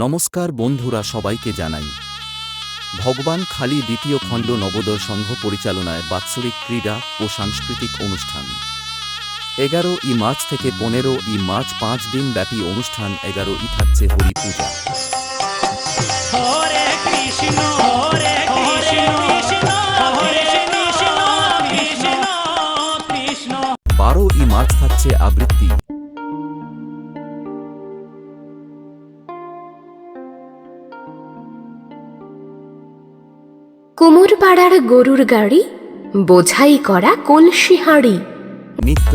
নমস্কার বন্ধুরা, সবাইকে জানাই ভগবান খালি দ্বিতীয় খণ্ড নবোদয় সংঘ পরিচালনায় বাৎসরিক ক্রীড়া ও সাংস্কৃতিক অনুষ্ঠান 11ই মার্চ থেকে 15ই মার্চ 5 দিন ব্যাপী অনুষ্ঠান। 11ই থাকছে হরি পূজা। হরে কৃষ্ণ হরে কৃষ্ণ কৃষ্ণ হরে কৃষ্ণ কৃষ্ণ কৃষ্ণ। 12ই মার্চ থাকছে আবৃত্তি। কুমোরপাড়ার গরুর গাড়ি, বোঝাই করা কলসি হাঁড়ি। নৃত্য।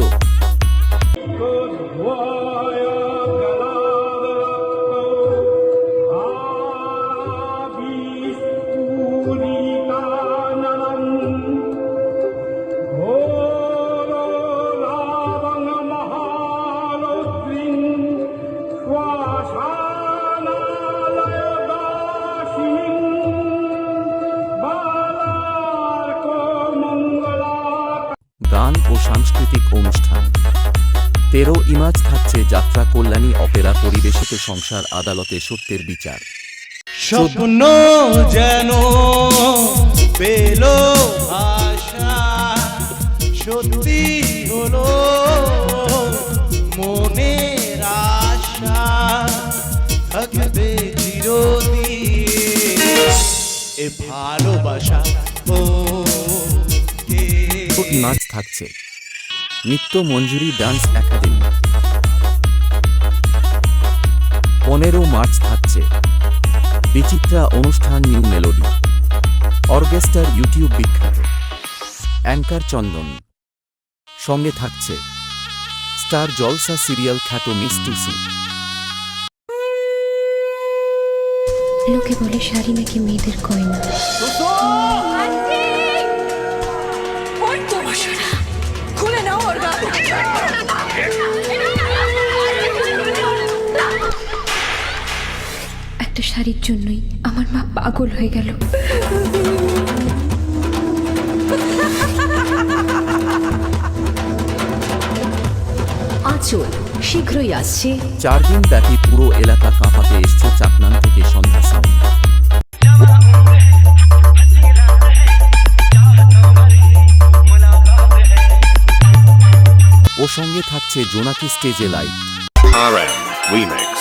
গান ও সাংস্কৃতিক অনুষ্ঠান। 13ই মার্চ থাকছে যাত্রা, কল্যাণী অপেরা পরিবেশিত সংসার আদালতে সত্যের বিচার। স্বপ্ন যেন পেল আশা, সত্যি হলো মনের আশা, থাকবে চিরদিন এ ভালোবাসা। ও নাচ থাকছে নৃত্য মঞ্জুরি ডান্স একাডেমি। 15 মার্চ থাকছে বিচিত্রা অনুষ্ঠান নিউ মেলোডি অর্কেস্ট্রার ইউটিউব বিখ্যাত অ্যাঙ্কার চন্দন। সঙ্গে থাকছে স্টার জলসা সিরিয়াল খ্যাত মিস টুসু। লোকে বলে শাড়ি নাকি মেয়েদের গয়না। একটা শাড়ির জন্যই আমার মা পাগল হয়ে গেল। আঁচল শীঘ্রই আসছে। 4 দিন ব্যাপী পুরো এলাকা কাঁপাতে এসছে চাকনান থেকে সন্ধ্যা সাউন্ড। ও সঙ্গে থাকছে জোনাকি স্টেজে লাইভ। RM Remix.